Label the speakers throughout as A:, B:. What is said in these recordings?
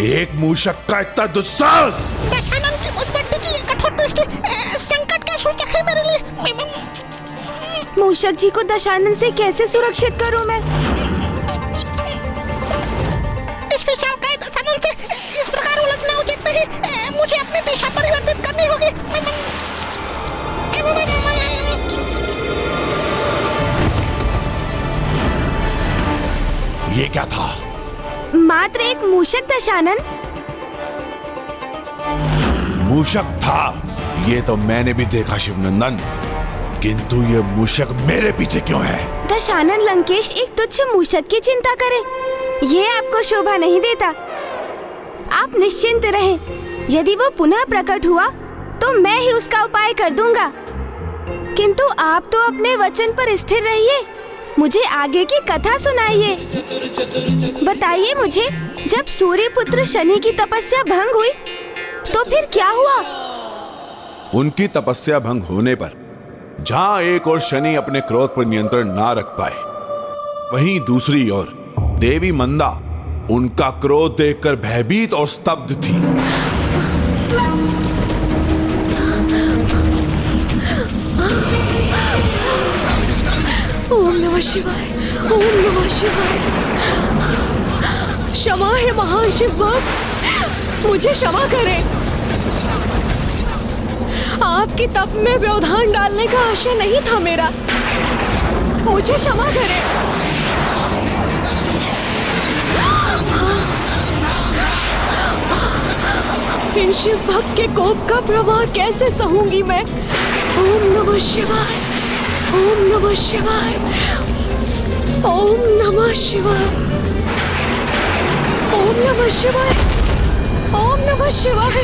A: एक मूषक का इतना दुस्साहस!
B: दशानन की उस बट्टी की ये कठोर दृष्टि संकट का सूचक है मेरे लिए।
C: मूषक जी को दशानन से कैसे सुरक्षित करूं मैं?
B: इस विशालकाय दशानन से इस प्रकार उलझना उचित नहीं। मुझे अपनी दिशा परिवर्तित करनी होगी।
A: ये क्या था?
C: मात्र एक मूषक दशानन।
A: मूषक था ये तो मैंने भी देखा शिवनंदन, किंतु ये मूषक मेरे पीछे क्यों है?
C: दशानन लंकेश एक तुच्छ मूषक की चिंता करे, ये आपको शोभा नहीं देता। आप निश्चिंत रहें, यदि वो पुनः प्रकट हुआ तो मैं ही उसका उपाय कर दूंगा। किंतु आप तो अपने वचन पर स्थिर रहिए, मुझे आगे की कथा सुनाइए। बताइए मुझे, जब सूर्यपुत्र शनि की तपस्या भंग हुई तो फिर क्या हुआ?
A: उनकी तपस्या भंग होने पर जहां एक और शनि अपने क्रोध पर नियंत्रण ना रख पाए, वहीं दूसरी ओर देवी मंदा उनका क्रोध देखकर भयभीत और स्तब्ध थी।
D: ओम नमः शिवाय, ओम नमः शिवाय। क्षमा है महान शिव भक्त, मुझे क्षमा करें। आपकी तप में व्यवधान डालने का आशय नहीं था मेरा, मुझे क्षमा करें। इन शिव भक्त के कोप का प्रवाह कैसे सहूंगी मैं? ओम नमः शिवाय, ओम नमः शिवाय, ओम नमः शिवाय, ओम नमः शिवाय, ओम नमः शिवाय।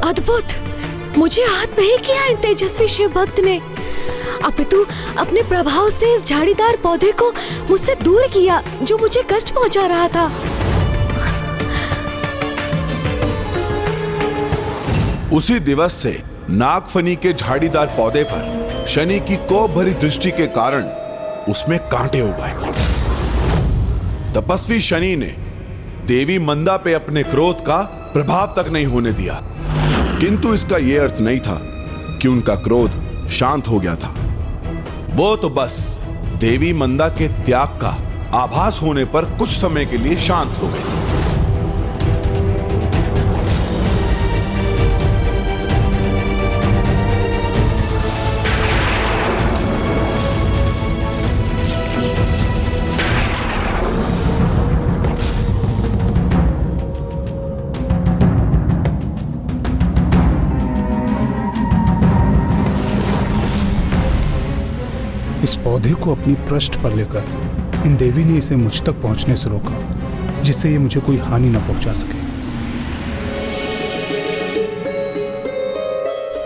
D: अद्भुत, मुझे आहत नहीं किया इन तेजस्वी शिव भक्त ने, अपितु अपने प्रभाव से इस झाड़ीदार पौधे को मुझसे दूर किया जो मुझे कष्ट पहुंचा रहा था।
A: उसी दिवस से नागफनी के झाड़ीदार पौधे पर शनि की कोप भरी दृष्टि के कारण उसमें कांटे हो गए। तपस्वी शनि ने देवी मंदा पे अपने क्रोध का प्रभाव तक नहीं होने दिया, किंतु इसका यह अर्थ नहीं था कि उनका क्रोध शांत हो गया था। वो तो बस देवी मंदा के त्याग का आभास होने पर कुछ समय के लिए शांत हो गए।
E: इस पौधे को अपनी पृष्ठ पर लेकर इन देवी ने इसे मुझ तक पहुंचने से रोका, जिससे ये मुझे कोई हानि न पहुंचा सके।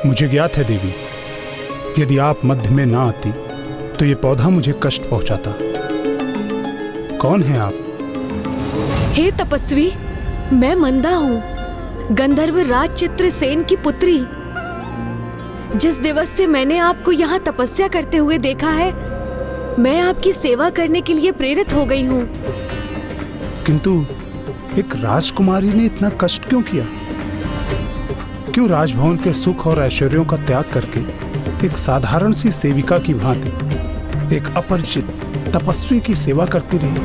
E: मुझे ज्ञात है देवी, यदि आप मध्य में ना आती तो ये पौधा मुझे कष्ट पहुंचाता। कौन है आप?
D: हे तपस्वी, मैं मंदा हूँ, गंधर्व राज चित्रसेन की पुत्री। जिस दिवस से मैंने आपको यहाँ तपस्या करते हुए देखा है, मैं आपकी सेवा करने के लिए प्रेरित हो गई हूँ।
E: किंतु एक राजकुमारी ने इतना कष्ट क्यों किया? क्यों राजभवन के सुख और ऐश्वर्यों का त्याग करके एक साधारण सी सेविका की भांति एक अपरिचित तपस्वी की सेवा करती रही?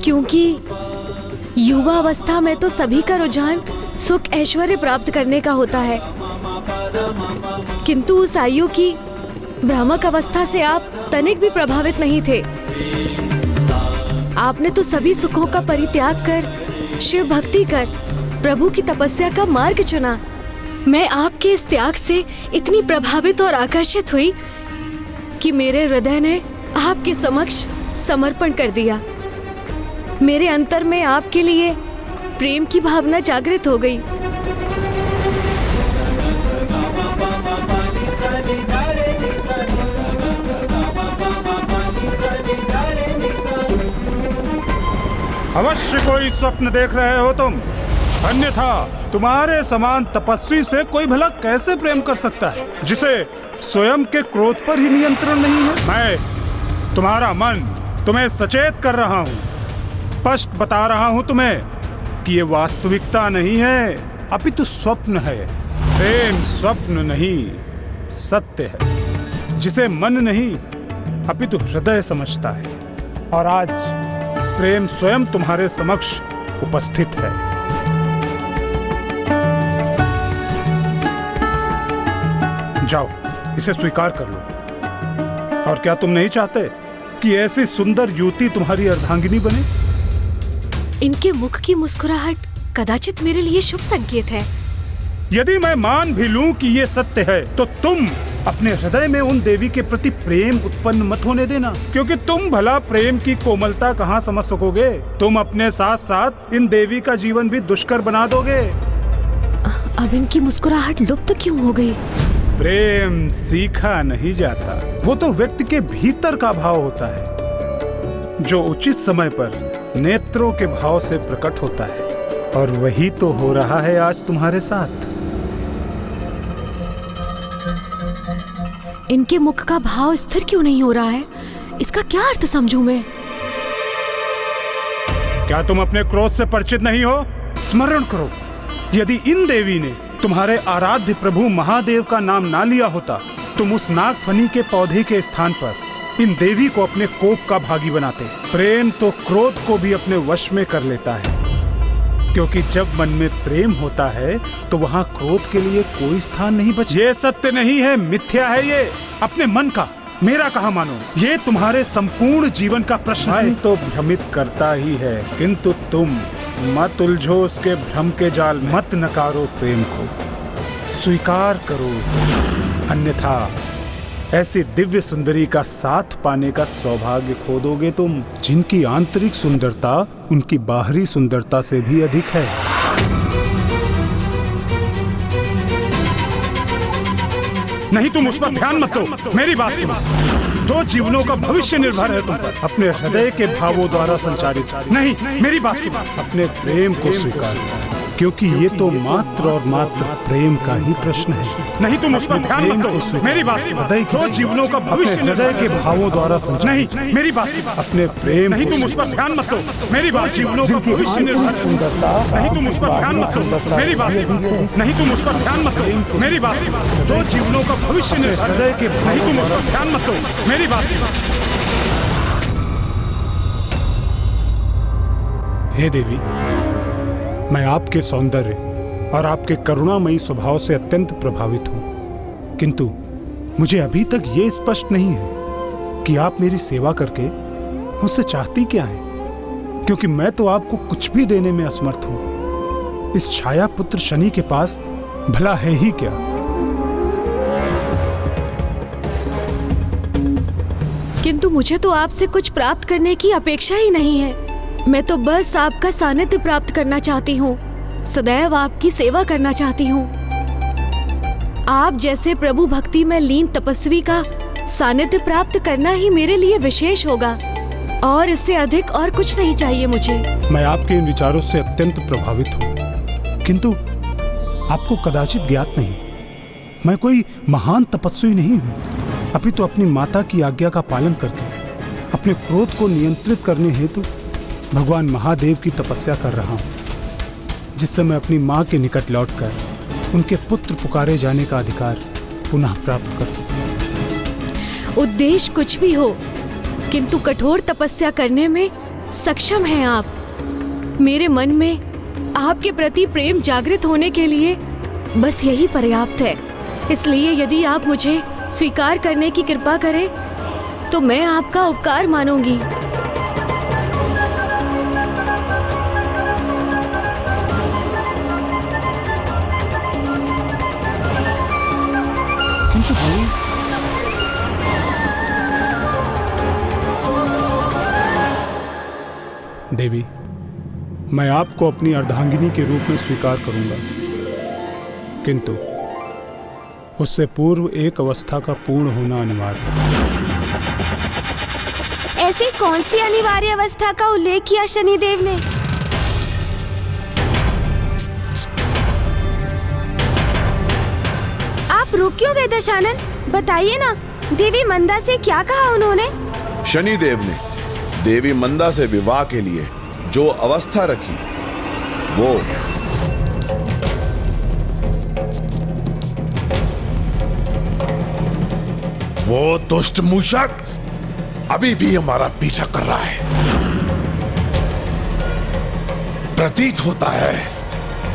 D: क्योंकि युवा अवस्था में तो सभी का रुझान सुख ऐश्वर्य प्राप्त करने का होता है, किंतु उस आयु की भ्रामक अवस्था से आप तनिक भी प्रभावित नहीं थे। आपने तो सभी सुखों का परित्याग कर शिव भक्ति कर प्रभु की तपस्या का मार्ग चुना। मैं आपके इस त्याग से इतनी प्रभावित और आकर्षित हुई कि मेरे हृदय ने आपके समक्ष समर्पण कर दिया। मेरे अंतर में आपके लिए प्रेम की भावना जागृत हो गई।
E: अवश्य कोई स्वप्न देख रहे हो तुम, अन्यथा तुम्हारे समान तपस्वी से कोई भला कैसे प्रेम कर सकता है जिसे स्वयं के क्रोध पर ही नियंत्रण नहीं है। मैं तुम्हारा मन तुम्हें सचेत कर रहा हूँ, स्पष्ट बता रहा हूँ तुम्हें कि ये वास्तविकता नहीं है, अपितु स्वप्न है। प्रेम स्वप्न नहीं सत्य है, जिसे मन नहीं अपितु हृदय समझता है। और आज प्रेम स्वयं तुम्हारे समक्ष उपस्थित है। जाओ, इसे स्वीकार कर लो। और क्या तुम नहीं चाहते कि ऐसी सुंदर युवती तुम्हारी अर्धांगिनी बने?
D: इनके मुख की मुस्कुराहट कदाचित मेरे लिए शुभ संकेत है।
E: यदि मैं मान भी लूं कि ये सत्य है, तो तुम अपने हृदय में उन देवी के प्रति प्रेम उत्पन्न मत होने देना, क्योंकि तुम भला प्रेम की कोमलता कहाँ समझ सकोगे। तुम अपने साथ साथ इन देवी का जीवन भी दुष्कर बना दोगे।
D: अब इनकी मुस्कुराहट लुप्त क्यों हो गई?
E: प्रेम सीखा नहीं जाता, वो तो व्यक्ति के भीतर का भाव होता है, जो उचित समय पर नेत्रों के भाव से प्रकट होता है। और वही तो हो रहा है आज तुम्हारे साथ।
D: इनके मुख का भाव स्थिर क्यों नहीं हो रहा है? इसका क्या अर्थ समझूं मैं?
E: क्या तुम अपने क्रोध से परिचित नहीं हो? स्मरण करो, यदि इन देवी ने तुम्हारे आराध्य प्रभु महादेव का नाम ना लिया होता, तुम उस नागफनी के पौधे के स्थान पर इन देवी को अपने कोप का भागी बनाते। प्रेम तो क्रोध को भी अपने वश में कर लेता है, क्योंकि जब मन में प्रेम होता है तो वहाँ क्रोध के लिए कोई स्थान नहीं बचा। ये सत्य नहीं है, मिथ्या है ये अपने मन का। मेरा कहा मानो, ये तुम्हारे संपूर्ण जीवन का प्रश्न है। तो भ्रमित करता ही है, किंतु तुम मत उलझो उसके भ्रम के जाल, मत नकारो प्रेम को, स्वीकार करो उसे, अन्यथा ऐसी दिव्य सुंदरी का साथ पाने का सौभाग्य खो दोगे तुम, जिनकी आंतरिक सुंदरता उनकी बाहरी सुंदरता से भी अधिक है। नहीं, तुम उस पर ध्यान मत दो, मेरी बात सुनो। दो जीवनों का भविष्य निर्भर है तुम पर, अपने हृदय के भावों द्वारा संचालित। नहीं, मेरी बात सुनो, अपने प्रेम को स्वीकार, क्योंकि ये तो मात्र और मात्र प्रेम का ही प्रश्न है। नहीं, तुम उस पर ध्यान मत दो, मेरी बात सुनो। दो जीवनों का भविष्य हृदय के भावों द्वारा संचालित। नहीं, मेरी बात सुनो, अपने प्रेम। नहीं, तुम उस पर ध्यान मत दो, मेरी बात। जीवनों का भविष्य निर्भर है। नहीं, तुम उस पर ध्यान मत दो, मेरी बात। नहीं, तुम उस पर ध्यान मत दो, मेरी बात। दो जीवनों का भविष्य निर्भर हृदय के। नहीं, तुम उस पर ध्यान मत दो, मेरी बात। हे देवी, मैं आपके सौंदर्य और आपके करुणामयी स्वभाव से अत्यंत प्रभावित हूँ, किंतु मुझे अभी तक ये स्पष्ट नहीं है कि आप मेरी सेवा करके मुझसे चाहती क्या है, क्योंकि मैं तो आपको कुछ भी देने में असमर्थ हूँ। इस छाया पुत्र शनि के पास भला है ही क्या?
D: किंतु मुझे तो आपसे कुछ प्राप्त करने की अपेक्षा ही नहीं है। मैं तो बस आपका सानिध्य प्राप्त करना चाहती हूँ, सदैव आपकी सेवा करना चाहती हूँ। आप जैसे प्रभु भक्ति में लीन तपस्वी का सानिध्य प्राप्त करना ही मेरे लिए विशेष होगा, और इससे अधिक और कुछ नहीं चाहिए मुझे।
E: मैं आपके इन विचारों से अत्यंत प्रभावित हूँ, किंतु आपको कदाचित ज्ञात नहीं, मैं कोई महान तपस्वी नहीं हूँ, अपितु अपनी माता की आज्ञा का पालन करके अपने क्रोध को नियंत्रित करने हेतु भगवान महादेव की तपस्या कर रहा हूँ, जिससे मैं अपनी माँ के निकट लौटकर उनके पुत्र पुकारे जाने का अधिकार पुनः प्राप्त कर सकूं।
D: उद्देश्य कुछ भी हो, किंतु कठोर तपस्या करने में सक्षम हैं आप। मेरे मन में आपके प्रति प्रेम जागृत होने के लिए बस यही पर्याप्त है। इसलिए यदि आप मुझे स्वीकार करने की कृपा करें तो मैं आपका उपकार मानूंगी।
E: देवी, मैं आपको अपनी अर्धांगिनी के रूप में स्वीकार करूंगा, किंतु उससे पूर्व एक अवस्था का पूर्ण होना अनिवार्य है।
C: ऐसी कौन सी अनिवार्य अवस्था का उल्लेख किया शनिदेव ने? आप रुक क्यों गए दशानन? बताइए ना, देवी मंदा से क्या कहा उन्होंने?
A: शनिदेव ने देवी मंदा से विवाह के लिए जो अवस्था रखी वो दुष्ट मूषक अभी भी हमारा पीछा कर रहा है। प्रतीत होता है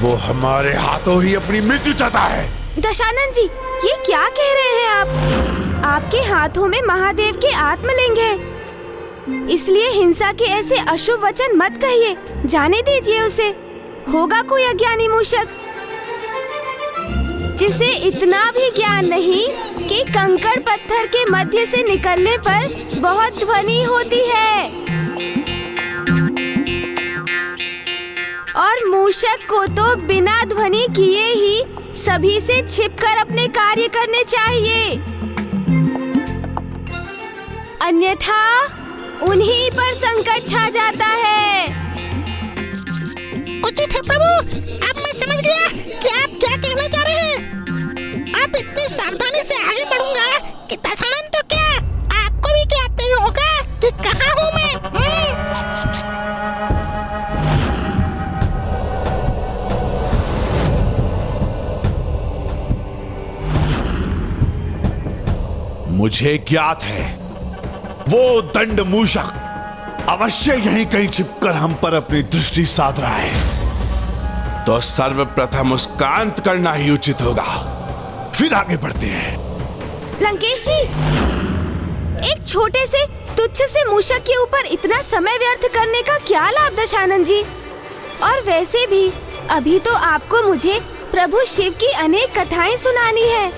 A: वो हमारे हाथों ही अपनी मृत्यु चाहता है।
C: दशानन जी, ये क्या कह रहे हैं आप? आपके हाथों में महादेव के आत्मलिंग है, इसलिए हिंसा के ऐसे अशुभ वचन मत कहिए। जाने दीजिए उसे। होगा कोई अज्ञानी मूषक जिसे इतना भी ज्ञान नहीं कि कंकड़ पत्थर के मध्य से निकलने पर बहुत ध्वनि होती है, और मूषक को तो बिना ध्वनि किए ही सभी से छिपकर अपने कार्य करने चाहिए, अन्यथा उन्हीं पर संकट छा जाता है।
B: उचित है प्रभु, अब मैं समझ गया कि आप क्या कहना चाह रहे हैं। आप इतनी सावधानी से आगे बढ़ूंगा कि दशानन तो क्या, आपको भी ज्ञात नहीं होगा कि कहाँ हूँ मैं।
A: मुझे ज्ञात है वो दंड मूषक अवश्य यहीं कहीं छिपकर हम पर अपनी दृष्टि साध रहा है, तो सर्वप्रथम उसका अंत करना ही उचित होगा। फिर आगे बढ़ते हैं।
C: लंकेश जी, एक छोटे से तुच्छ से मूषक के ऊपर इतना समय व्यर्थ करने का क्या लाभ दशानन जी? और वैसे भी अभी तो आपको मुझे प्रभु शिव की अनेक कथाएं सुनानी है,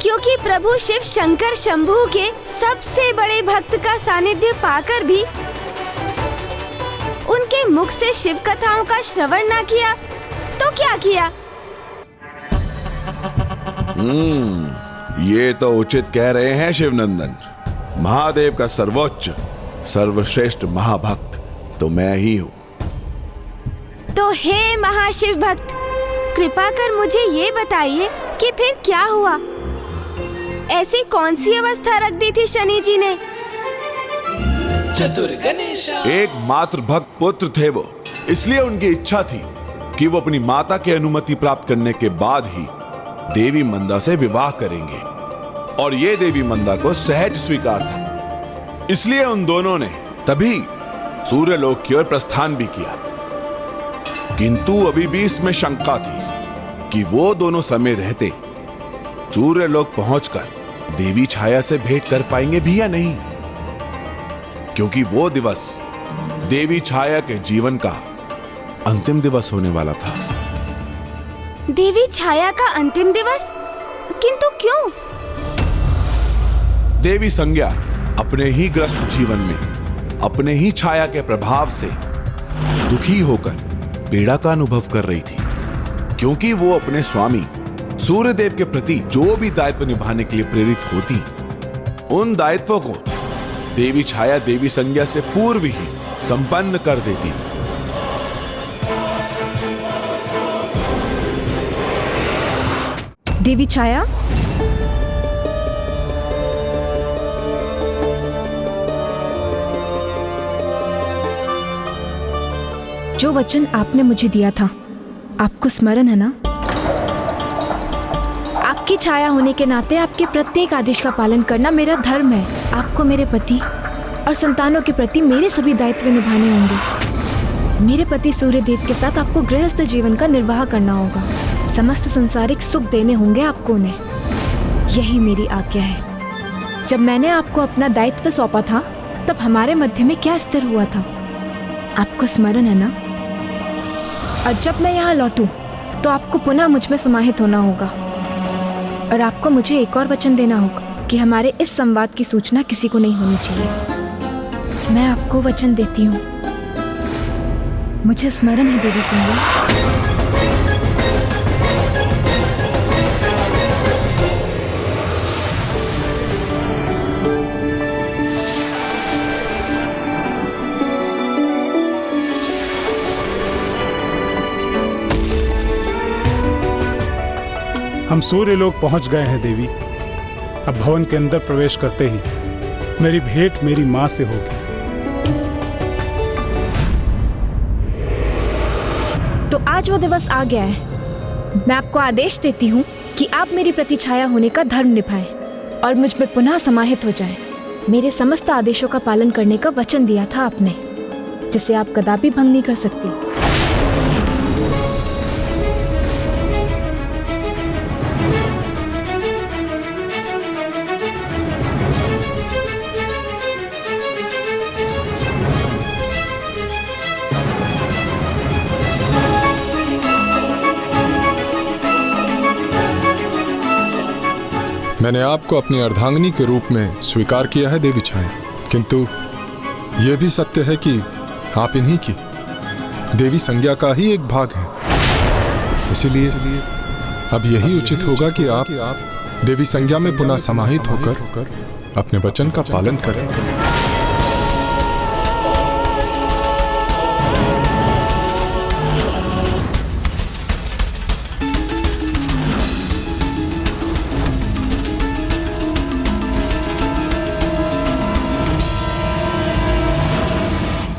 C: क्योंकि प्रभु शिव शंकर शंभू के सबसे बड़े भक्त का सानिध्य पाकर भी उनके मुख से शिव कथाओं का श्रवण ना किया तो क्या किया?
A: ये तो उचित कह रहे हैं शिवनंदन। महादेव का सर्वोच्च सर्वश्रेष्ठ महाभक्त तो मैं ही हूँ।
C: तो हे महाशिव भक्त, कृपा कर मुझे ये बताइए कि फिर क्या हुआ? ऐसी कौन सी अवस्था रख दी थी शनि जी ने?
F: चतुर गणेश
A: एक मात्र भक्त पुत्र थे वो, इसलिए उनकी इच्छा थी कि वो अपनी माता की अनुमति प्राप्त करने के बाद ही देवी मंदा से विवाह करेंगे, और ये देवी मंदा को सहज स्वीकार था। इसलिए उन दोनों ने तभी सूर्यलोक की ओर प्रस्थान भी किया। किंतु अभी भी इसमें शंका थी कि वो दोनों समय रहते सूर्यलोक पहुंचकर देवी छाया से भेंट कर पाएंगे भी या नहीं, क्योंकि वो दिवस देवी छाया के जीवन का अंतिम दिवस होने वाला था।
C: देवी छाया का अंतिम दिवस? किंतु क्यों?
A: देवी संज्ञा अपने ही ग्रस्त जीवन में अपने ही छाया के प्रभाव से दुखी होकर पीड़ा का अनुभव कर रही थी, क्योंकि वो अपने स्वामी सूर्यदेव के प्रति जो भी दायित्व निभाने के लिए प्रेरित होती, उन दायित्वों को देवी छाया देवी संज्ञा से पूर्व ही संपन्न कर देती।
D: देवी छाया, जो वचन आपने मुझे दिया था, आपको स्मरण है ना? आपकी छाया होने के नाते आपके प्रत्येक आदेश का पालन करना मेरा धर्म है। आपको मेरे पति और संतानों के प्रति मेरे सभी दायित्व निभाने होंगे। मेरे पति सूर्यदेव के साथ आपको गृहस्थ जीवन का निर्वाह करना होगा। समस्त संसारिक सुख देने होंगे आपको उन्हें। यही मेरी आज्ञा है। जब मैंने आपको अपना दायित्व सौंपा था, तब हमारे मध्य में क्या स्थिर हुआ था, आपको स्मरण है ना? और जब मैं यहाँ लौटूं, तो आपको पुनः मुझ में समाहित होना होगा, और आपको मुझे एक और वचन देना होगा कि हमारे इस संवाद की सूचना किसी को नहीं होनी चाहिए। मैं आपको वचन देती हूँ। मुझे स्मरण है देवी संज्ञा।
E: हम सूर्य लोक पहुंच गए हैं देवी। अब भवन के अंदर प्रवेश करते ही मेरी भेंट मेरी मां से होगी।
F: तो आज वो दिवस आ गया है। मैं आपको आदेश देती हूँ कि आप मेरी प्रतिछाया होने का धर्म निभाएं और मुझ में पुनः समाहित हो जाएं। मेरे समस्त आदेशों का पालन करने का वचन दिया था आपने, जिसे आप कदापि भंग नहीं कर सकती।
G: मैंने आपको अपनी अर्धांगिनी के रूप में स्वीकार किया है देवी छाया, किंतु यह भी सत्य है कि आप इन्हीं की देवी संज्ञा का ही एक भाग है। इसीलिए अब यही उचित होगा कि आप देवी संज्ञा में पुनः समाहित होकर अपने वचन का पालन करें।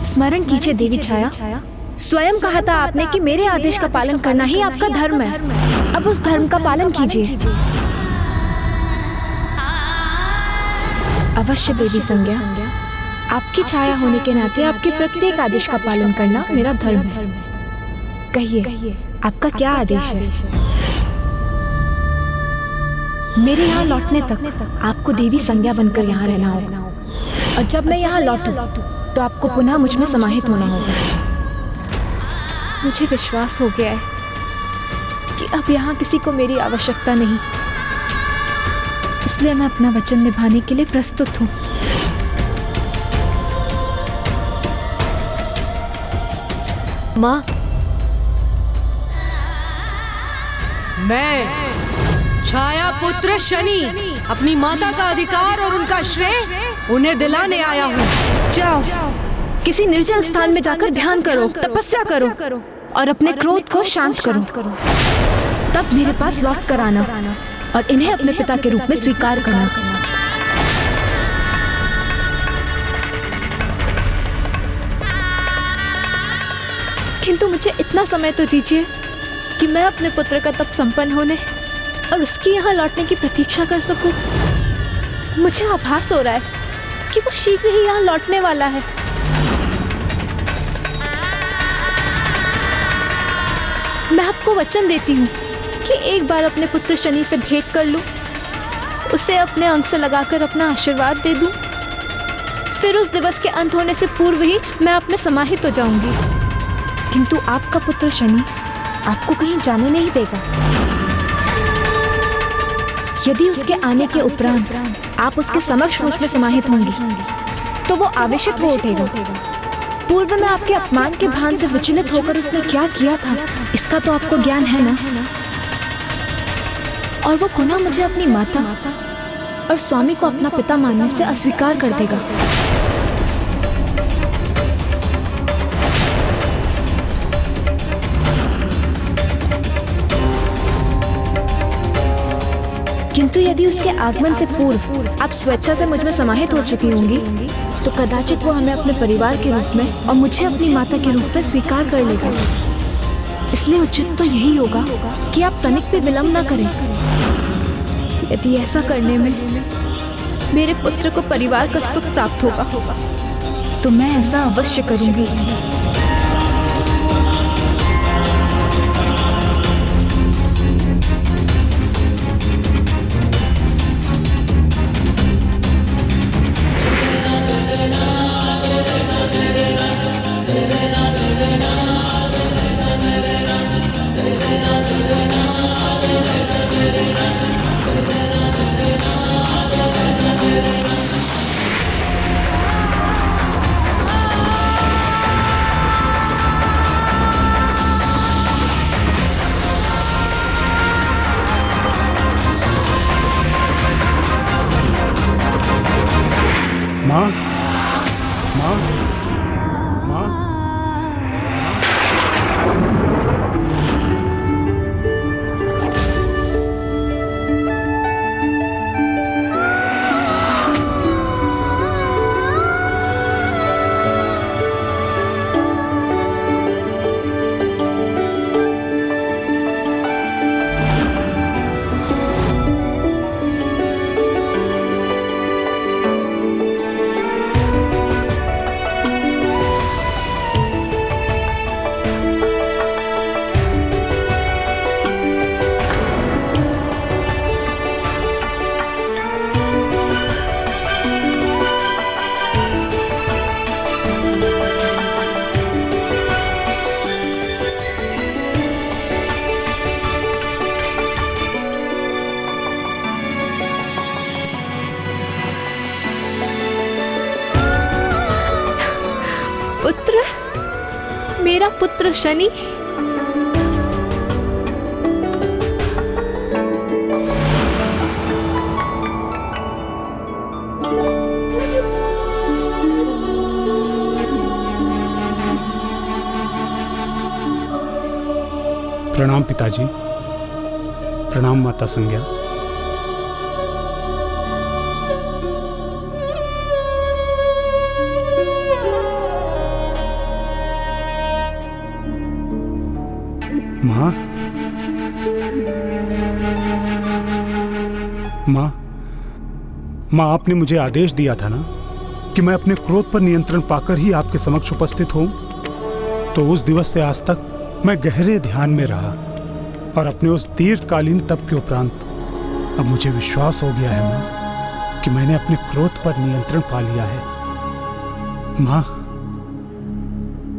F: स्मरण कीजिए देवी छाया, स्वयं कहा था आपने कि मेरे आदेश का पालन करना ही आपका धर्म है। अब उस धर्म का पालन कीजिए। अवश्य देवी संज्ञा, आपकी छाया होने के नाते आपके प्रत्येक आदेश का पालन करना मेरा धर्म है। कहिए, आपका क्या आदेश है? मेरे यहाँ लौटने तक आपको देवी संज्ञा बनकर यहाँ रहना होगा, और जब मैं यहाँ लौटूं तो आपको पुनः मुझ में समाहित होना होगा। मुझे विश्वास हो गया है कि अब यहाँ किसी को मेरी आवश्यकता नहीं, इसलिए मैं अपना वचन निभाने के लिए प्रस्तुत हूँ।
D: माँ, मैं छाया पुत्र शनि अपनी माता का अधिकार और उनका श्रेय उन्हें दिलाने आया हूँ।
F: जाओ, किसी निर्जल स्थान में जाकर ध्यान करो, तपस्या करो और अपने क्रोध को शांत करो। तब मेरे पास लौट कर आना और इन्हें अपने पिता के रूप में स्वीकार करना। किंतु मुझे इतना समय तो दीजिए कि मैं अपने पुत्र का तप संपन्न होने और उसकी यहाँ लौटने की प्रतीक्षा कर सकूं। मुझे आभास हो रहा है कि वो शीघ्र ही यहाँ लौटने वाला है। मैं आपको वचन देती हूँ कि एक बार अपने पुत्र शनि से भेंट कर लूं, उसे अपने अंग से लगाकर अपना आशीर्वाद दे दूं, फिर उस दिवस के अंत होने से पूर्व ही मैं आप में समाहित हो जाऊंगी। किंतु आपका पुत्र शनि आपको कहीं जाने नहीं देगा। यदि उसके आने के उपरांत आप उसके समक्ष मुझ में समाहित होंगी तो वो आवेशित हो उठेगा। पूर्व में आपके अपमान के भान से विचलित होकर उसने क्या किया था, इसका तो आपको ज्ञान है ना। और वो पुनः मुझे अपनी माता और स्वामी को अपना पिता मानने से अस्वीकार कर देगा। किंतु यदि उसके आगमन से पूर्व आप स्वेच्छा से मुझ में समाहित हो चुकी होंगी तो कदाचित वो हमें अपने परिवार के रूप में और मुझे अपनी माता के रूप में स्वीकार कर लेगा। इसलिए उचित तो यही होगा कि आप तनिक भी विलंब न करें। यदि ऐसा करने में मेरे पुत्र को परिवार का सुख प्राप्त होगा तो मैं ऐसा अवश्य करूंगी।
E: माँ, माँ, माँ,
D: मेरा पुत्र शनि।
E: प्रणाम पिताजी, प्रणाम माता संज्ञा। माँ, माँ, माँ, आपने मुझे आदेश दिया था ना कि मैं अपने क्रोध पर नियंत्रण पाकर ही आपके समक्ष उपस्थित हूं। तो उस दिवस से आज तक मैं गहरे ध्यान में रहा और अपने उस दीर्घकालीन तप के उपरांत अब मुझे विश्वास हो गया है माँ कि मैंने अपने क्रोध पर नियंत्रण पा लिया है। माँ,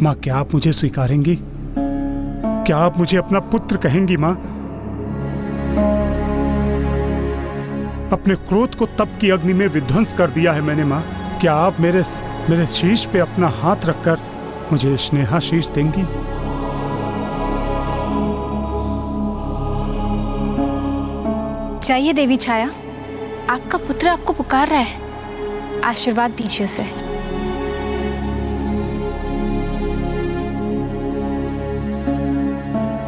E: माँ, क्या आप मुझे स्वीकारेंगी? क्या आप मुझे अपना पुत्र कहेंगी माँ? अपने क्रोध को तप की अग्नि में विध्वंस कर दिया है मैंने माँ। क्या आप मेरे शीश पे अपना हाथ रखकर मुझे स्नेहाशीष देंगी?
F: चाहिए देवी छाया, आपका पुत्र आपको पुकार रहा है, आशीर्वाद दीजिए उसे।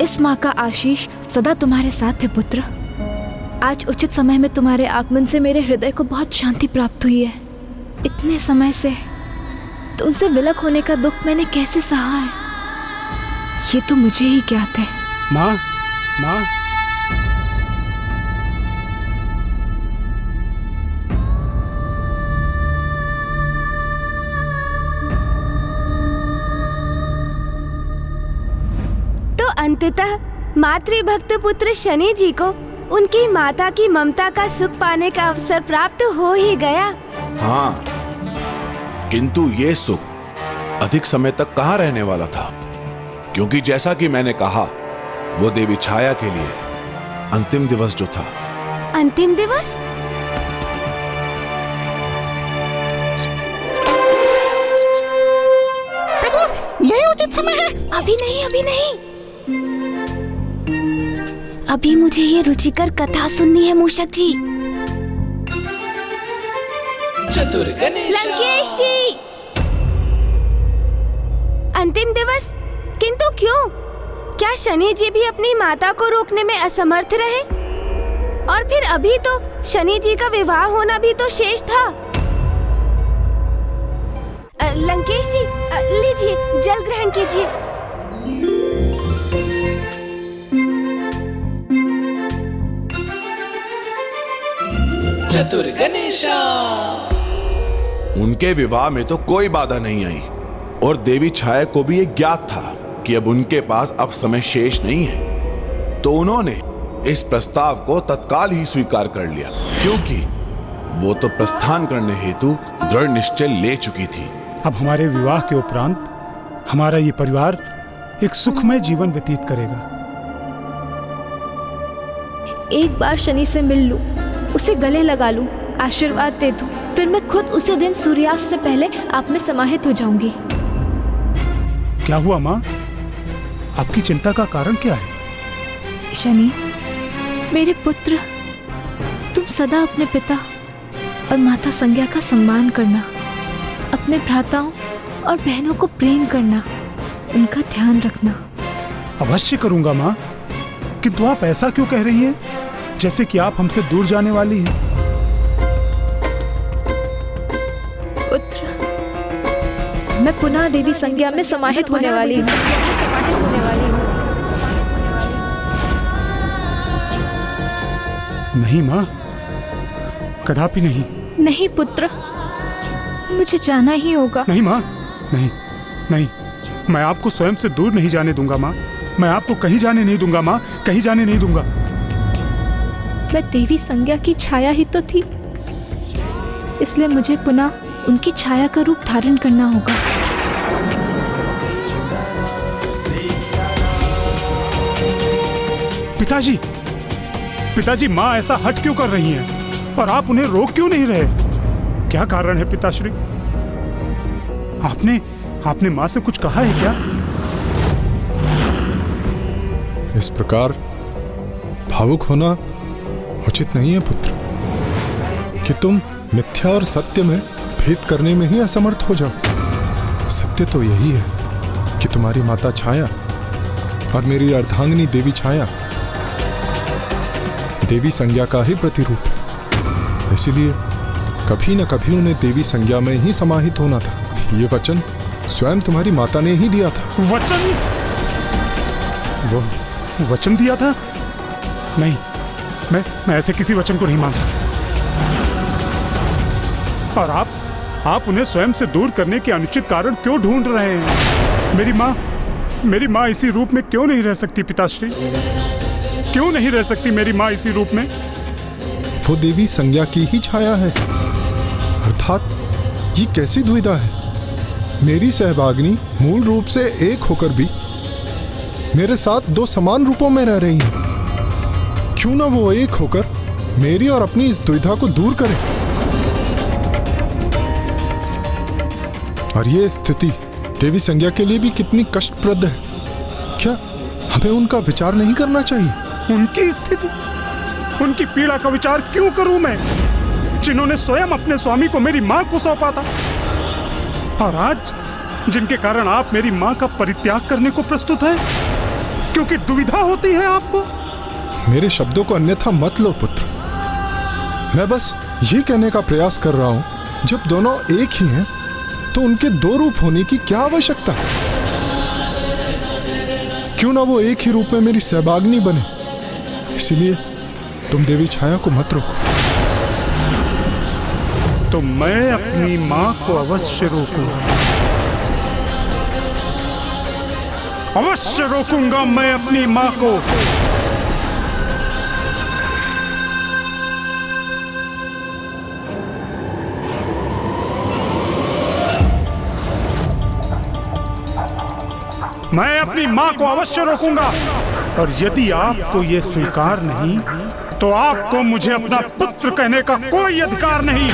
F: इस माँ का आशीष सदा तुम्हारे साथ है पुत्र। आज उचित समय में तुम्हारे आगमन से मेरे हृदय को बहुत शांति प्राप्त हुई है। इतने समय से तुमसे विलग होने का दुख मैंने कैसे सहा है, ये तो मुझे ही ज्ञात है।
E: माँ, माँ,
C: अंततः मातृभक्त पुत्र शनि जी को उनकी माता की ममता का सुख पाने का अवसर प्राप्त हो ही गया।
A: हाँ, किंतु ये सुख अधिक समय तक कहाँ रहने वाला था, क्योंकि जैसा कि मैंने कहा, वो देवी छाया के लिए अंतिम दिवस जो था।
C: अंतिम दिवस?
B: प्रभु, यही उचित समय है।
C: अभी नहीं, अभी नहीं, अभी मुझे ये रुचिकर कथा सुननी है मूषक जी। लंकेश जी, अंतिम दिवस? किंतु क्यों? क्या शनि जी भी अपनी माता को रोकने में असमर्थ रहे? और फिर अभी तो शनि जी का विवाह होना भी तो शेष था। लंकेश जी, लीजिए, जल ग्रहण कीजिए।
H: चतुर गणेशा।
A: उनके विवाह में तो कोई बाधा नहीं आई और देवी छाया को भी ये ज्ञात था कि अब उनके पास अब समय शेष नहीं है। तो उन्होंने इस प्रस्ताव को तत्काल ही स्वीकार कर लिया, क्योंकि वो तो प्रस्थान करने हेतु दृढ़ निश्चय ले चुकी थी।
E: अब हमारे विवाह के उपरांत हमारा ये परिवार एक सुखमय जीवन व्यतीत करेगा।
F: एक बार शनि से मिल लूं, उसे गले लगा लूं, आशीर्वाद दे दूं, फिर मैं खुद उसी दिन सूर्यास्त से पहले आप में समाहित हो जाऊंगी।
E: क्या हुआ माँ? आपकी चिंता का कारण क्या है?
F: शनि, मेरे पुत्र, तुम सदा अपने पिता और माता संज्ञा का सम्मान करना, अपने भ्राताओं और बहनों को प्रेम करना, उनका ध्यान रखना।
E: अवश्य करूंगा माँ, किंतु आप ऐसा क्यों कह रही हैं, जैसे कि आप हमसे दूर जाने वाली हैं?
F: पुत्र, मैं पुनः देवी संज्ञा में समाहित होने वाली हूँ।
E: नहीं माँ, कदापि नहीं।
F: नहीं पुत्र, मुझे जाना ही होगा।
E: नहीं माँ, नहीं, नहीं, मैं आपको स्वयं से दूर नहीं जाने दूंगा माँ। मैं आपको कहीं जाने नहीं दूंगा माँ, कहीं जाने नहीं दूंगा।
F: मैं देवी संज्ञा की छाया ही तो थी, इसलिए मुझे पुनः उनकी छाया का रूप धारण करना होगा।
E: पिताजी, पिताजी, माँ ऐसा हट क्यों कर रही हैं और आप उन्हें रोक क्यों नहीं रहे? क्या कारण है पिताश्री? आपने माँ से कुछ कहा है क्या?
G: इस प्रकार भावुक होना उचित नहीं है पुत्र, कि तुम मिथ्या और सत्य में भेद करने में ही असमर्थ हो जाओ। सत्य तो यही है कि तुम्हारी माता छाया और मेरी अर्धांगिनी देवी छाया देवी संज्ञा का ही प्रतिरूप है। इसीलिए कभी न कभी उन्हें देवी संज्ञा में ही समाहित होना था। ये वचन स्वयं तुम्हारी माता ने ही दिया था।
E: वचन? वो वचन दिया था? नहीं, मैं ऐसे किसी वचन को नहीं मानता। और आप उन्हें स्वयं से दूर करने के अनुचित कारण क्यों ढूंढ रहे हैं? मेरी माँ इसी रूप में क्यों नहीं रह सकती पिताश्री? क्यों नहीं रह सकती मेरी माँ इसी रूप में?
G: वो देवी संज्ञा की ही छाया है। अर्थात ये कैसी दुविधा है? मेरी सहभागिनी मूल रूप से एक होकर भी मेरे साथ दो समान रूपों में रह रही हैं। क्यों ना वो एक होकर मेरी और अपनी इस दुविधा को दूर करे? और ये स्थिति देवी संज्ञा के लिए भी कितनी कष्टप्रद है। क्या हमें उनका विचार नहीं करना चाहिए?
E: उनकी स्थिति, उनकी पीड़ा का विचार क्यों करूं मैं, जिन्होंने स्वयं अपने स्वामी को मेरी मां को सौंपा था? और आज जिनके कारण आप मेरी मां का परित्याग करने को प्रस्तुत हैं, क्योंकि दुविधा होती है आपको।
G: मेरे शब्दों को अन्यथा मत लो पुत्र। मैं बस ये कहने का प्रयास कर रहा हूं, जब दोनों एक ही हैं तो उनके दो रूप होने की क्या आवश्यकता है? क्यों ना वो एक ही रूप में मेरी सहभागिनी बने? इसलिए तुम देवी छाया को मत रोको।
E: तो मैं अपनी मां को अवश्य रोकूंगा, अवश्य रोकूंगा मैं अपनी मां को। मैं अपनी मां को अवश्य रोकूंगा, और यदि आपको यह स्वीकार नहीं तो आपको मुझे अपना पुत्र कहने का कोई अधिकार नहीं।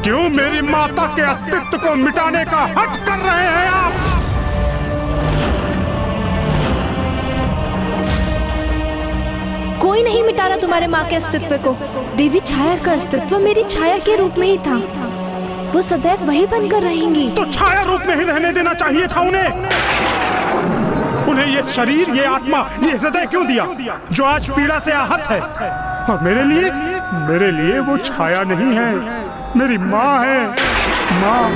E: क्यों मेरी माता के अस्तित्व को मिटाने का हठ कर रहे हैं आप?
F: कोई नहीं मिटा रहा तुम्हारे माँ के अस्तित्व को। देवी छाया का अस्तित्व मेरी छाया के रूप में ही था, वो सदैव वही बनकर रहेंगी।
E: तो छाया रूप में ही रहने देना चाहिए था उन्हें ये शरीर, ये आत्मा, ये हृदय क्यों दिया जो आज पीड़ा से आहत है? और मेरे लिए वो छाया नहीं है, मेरी माँ है। माँ,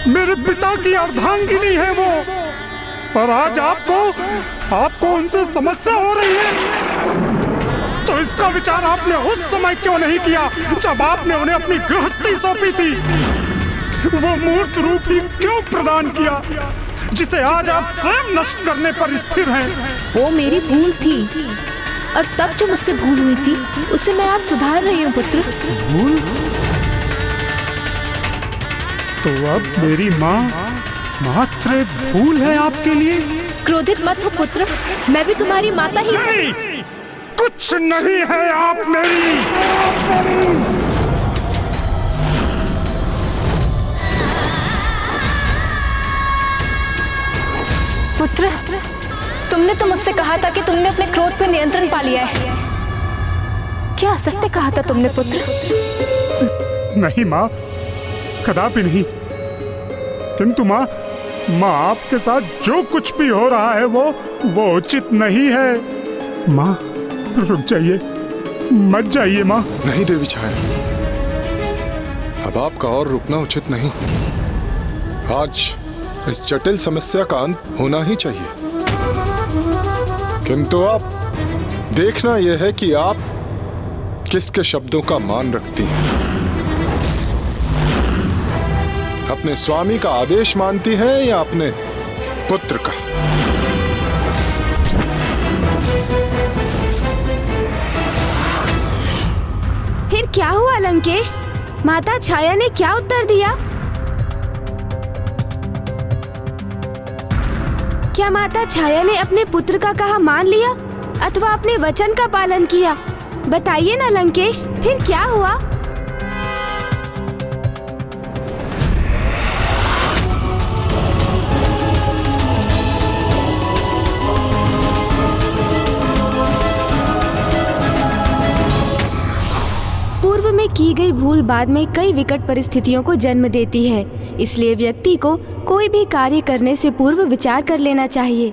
E: मेरे पिता की अर्धांगिनी है वो। और आज आपको उनसे समस्या हो रही है, तो इसका विचार आपने उस समय क्यों नहीं किया जब आपने उन्हें अपनी गृहस्थी सौंपी थी? वो मूर्त रूप ही क्यों प्रदान किया जिसे आज आप स्वयं नष्ट करने पर स्थिर हैं?
F: वो मेरी भूल थी, और तब जो मुझसे भूल हुई थी उसे मैं आज सुधार रही हूँ पुत्र।
E: भूल? तो अब मेरी माँ मात्र भूल है आपके लिए?
F: क्रोधित मत हो पुत्र, मैं भी तुम्हारी माता ही।
E: नहीं, कुछ नहीं है आप मेरी।
D: पुत्र, तुमने तो मुझसे कहा था कि तुमने अपने क्रोध पर नियंत्रण पा लिया है। क्या असत्य कहा था तुमने पुत्र?
E: नहीं माँ, कदापि नहीं। किंतु माँ, आपके साथ जो कुछ भी हो रहा है वो उचित नहीं है। माँ, रुक जाइए, मत जाइए माँ।
G: नहीं देवी छाया, अब आपका और रुकना उचित नहीं। आज इस जटिल समस्या का अंत होना ही चाहिए। किंतु आप देखना यह है कि आप किसके शब्दों का मान रखती हैं। अपने स्वामी का आदेश मानती है या अपने पुत्र का?
C: फिर क्या हुआ लंकेश? माता छाया ने क्या उत्तर दिया? क्या माता छाया ने अपने पुत्र का कहा मान लिया अथवा अपने वचन का पालन किया? बताइए ना लंकेश, फिर क्या हुआ? पूर्व में की गई भूल बाद में कई विकट परिस्थितियों को जन्म देती है, इसलिए व्यक्ति को कोई भी कार्य करने से पूर्व विचार कर लेना चाहिए।